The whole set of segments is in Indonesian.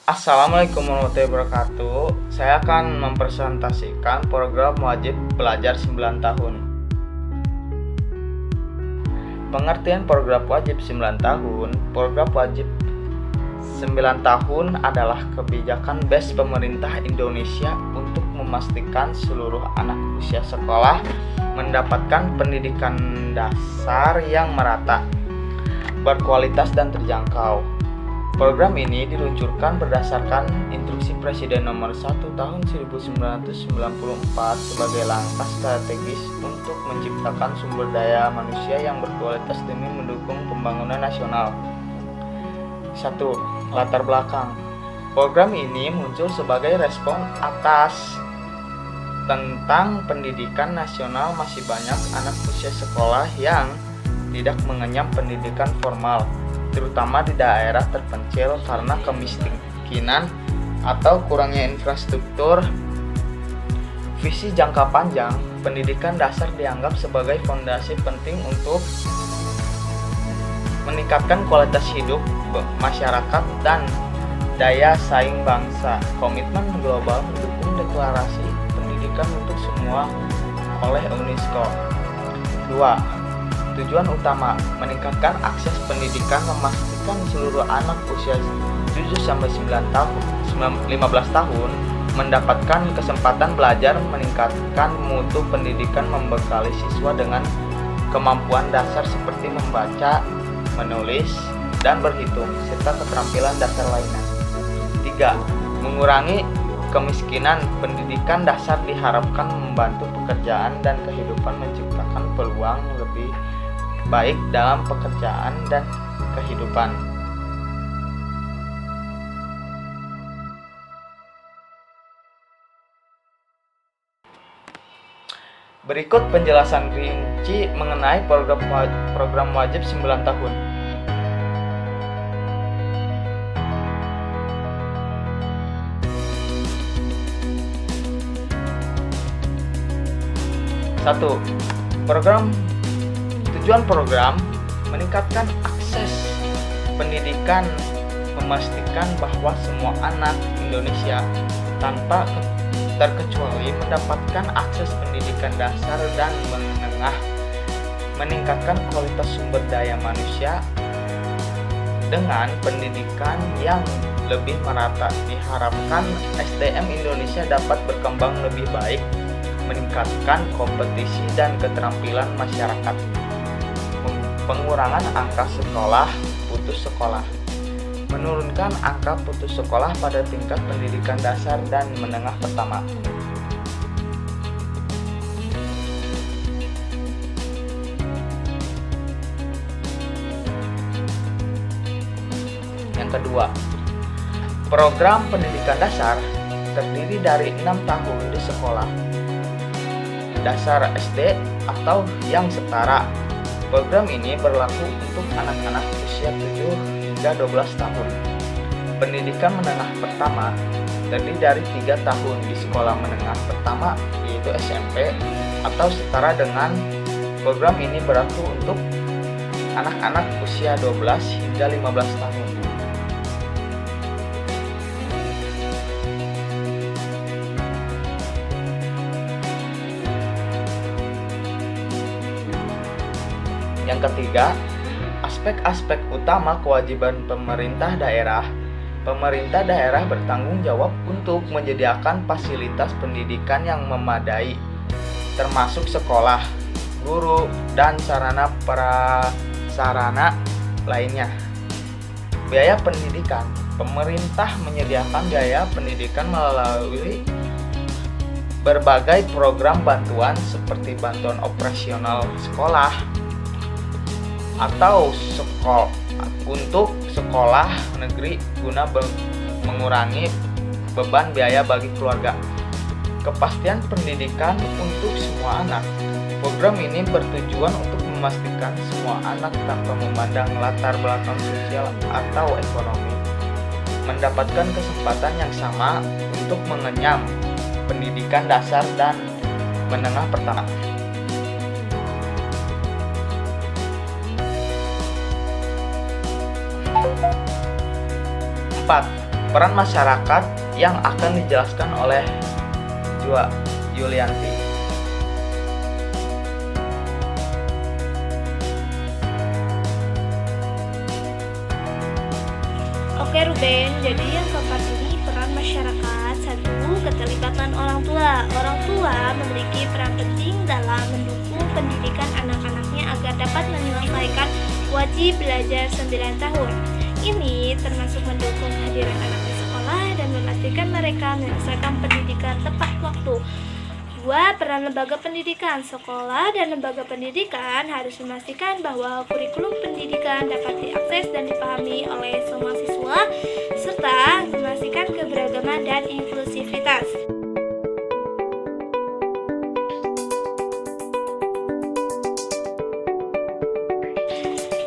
Assalamualaikum warahmatullahi wabarakatuh. Saya akan mempresentasikan program wajib belajar 9 tahun. Pengertian program wajib 9 tahun. Program wajib 9 tahun adalah kebijakan BES pemerintah Indonesia untuk memastikan seluruh anak usia sekolah mendapatkan pendidikan dasar yang merata, berkualitas dan terjangkau. Program ini diluncurkan berdasarkan Instruksi Presiden Nomor 1 Tahun 1994 sebagai langkah strategis untuk menciptakan sumber daya manusia yang berkualitas demi mendukung pembangunan nasional. 1. Latar belakang. Program ini muncul sebagai respon atas tentang pendidikan nasional masih banyak anak usia sekolah yang tidak mengenyam pendidikan formal, terutama di daerah terpencil karena kemiskinan atau kurangnya infrastruktur. Visi jangka panjang, pendidikan dasar dianggap sebagai fondasi penting untuk meningkatkan kualitas hidup masyarakat dan daya saing bangsa. Komitmen global mendukung deklarasi pendidikan untuk semua oleh UNESCO. 2. Tujuan utama, meningkatkan akses pendidikan, memastikan seluruh anak usia 7-9 tahun, 15 tahun mendapatkan kesempatan belajar, meningkatkan mutu pendidikan, membekali siswa dengan kemampuan dasar seperti membaca, menulis, dan berhitung, serta keterampilan dasar lainnya. 3. Mengurangi kemiskinan. Pendidikan dasar diharapkan membantu pekerjaan dan kehidupan, menciptakan peluang lebih baik dalam pekerjaan dan kehidupan. Berikut penjelasan rinci mengenai program wajib 9 tahun. 1. Tujuan program meningkatkan akses pendidikan, memastikan bahwa semua anak Indonesia tanpa terkecuali mendapatkan akses pendidikan dasar dan menengah, meningkatkan kualitas sumber daya manusia dengan pendidikan yang lebih merata. Diharapkan SDM Indonesia dapat berkembang lebih baik, meningkatkan kompetisi dan keterampilan masyarakat, pengurangan angka putus sekolah, menurunkan angka putus sekolah pada tingkat pendidikan dasar dan menengah pertama. Yang kedua, program pendidikan dasar terdiri dari 6 tahun di sekolah dasar SD atau yang setara. Program ini berlaku untuk anak-anak usia 7 hingga 12 tahun. Pendidikan menengah pertama terdiri dari 3 tahun di sekolah menengah pertama, yaitu SMP atau setara dengan. Program ini berlaku untuk anak-anak usia 12 hingga 15 tahun. Yang ketiga, aspek-aspek utama kewajiban pemerintah daerah. Pemerintah daerah bertanggung jawab untuk menyediakan fasilitas pendidikan yang memadai, termasuk sekolah, guru, dan sarana prasarana lainnya. Biaya pendidikan. Pemerintah menyediakan biaya pendidikan melalui berbagai program bantuan seperti bantuan operasional sekolah atau untuk sekolah negeri guna mengurangi beban biaya bagi keluarga. Kepastian pendidikan untuk semua anak. Program ini bertujuan untuk memastikan semua anak tanpa memandang latar belakang sosial atau ekonomi mendapatkan kesempatan yang sama untuk mengenyam pendidikan dasar dan menengah pertama. 4. Peran masyarakat yang akan dijelaskan oleh Jua Yulianti. Oke Ruben, jadi yang keempat ini peran masyarakat. 1. Keterlibatan orang tua. Orang tua memiliki peran penting dalam mendukung pendidikan anak-anaknya agar dapat menyelesaikan wajib belajar 9 tahun. Ini termasuk mendukung kehadiran anak di sekolah dan memastikan mereka menyelesaikan pendidikan tepat waktu. 2. Peran lembaga pendidikan. Sekolah dan lembaga pendidikan harus memastikan bahwa kurikulum pendidikan dapat diakses dan dipahami oleh semua siswa, serta memastikan keberagaman dan inklusivitas.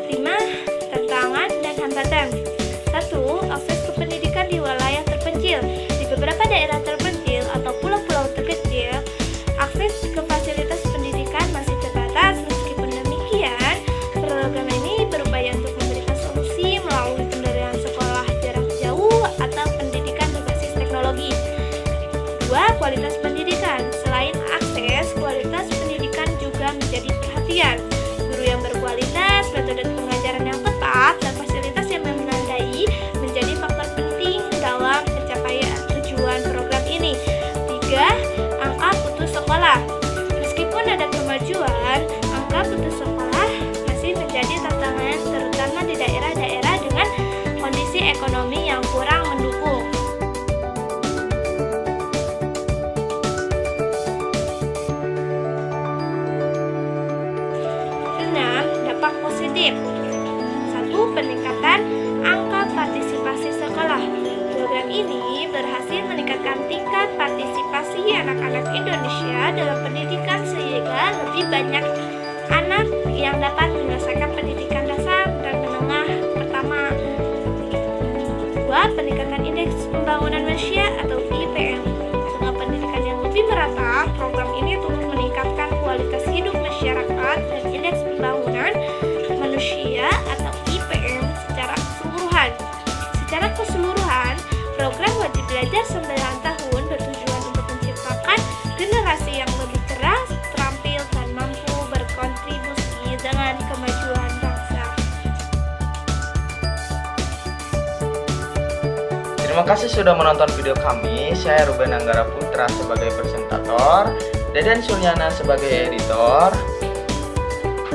5. Tantangan dan hambatan. 1. Akses ke pendidikan di wilayah terpencil. Di beberapa daerah terpencil atau pulau-pulau terkecil, akses ke fasilitas pendidikan masih terbatas. Meskipun demikian, program ini berupaya untuk memberikan solusi melalui pemberian sekolah jarak jauh atau pendidikan berbasis teknologi. 2. Kualitas pendidikan. Selain akses, kualitas pendidikan juga menjadi perhatian. Guru yang berkualitas, metode pengajaran yang tepat, dan fasilitas yang memadai menjadi faktor penting dalam pencapaian tujuan program ini. 3. Angka putus sekolah. Meskipun ada kemajuan, angka putus sekolah masih menjadi tantangan, terutama di daerah-daerah dengan kondisi ekonomi yang kurang mendukung. 6. Dampak positif. 1. Peningkatan angka partisipasi sekolah. Program ini berhasil meningkatkan tingkat partisipasi anak-anak Indonesia dalam pendidikan sehingga lebih banyak anak yang dapat menyelesaikan pendidikan dasar dan menengah pertama. 2. Peningkatan indeks pembangunan manusia atau IPM. Dengan pendidikan yang lebih merata, program ini turut meningkatkan kualitas hidup masyarakat dan indeks pembangunan manusia atau IPM secara keseluruhan. Secara keseluruhan, program wajib belajar 9 tahun bertujuan untuk menciptakan generasi yang lebih keras, terampil, dan mampu berkontribusi dengan kemajuan bangsa. Terima kasih sudah menonton video kami. Saya Ruben Anggara Putra sebagai presentator, Deden Sulyana sebagai editor,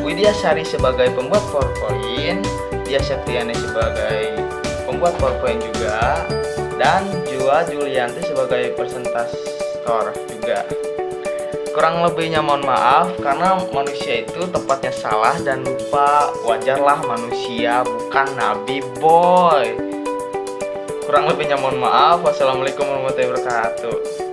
Widya Sari sebagai pembuat PowerPoint, Dia Septiani sebagai pembuat PowerPoint juga, dan Jua Yulianti sebagai presentator juga. Kurang lebihnya mohon maaf karena manusia itu tempatnya salah dan lupa. Wajarlah manusia, bukan nabi boy. Kurang lebihnya mohon maaf. Wassalamualaikum warahmatullahi wabarakatuh.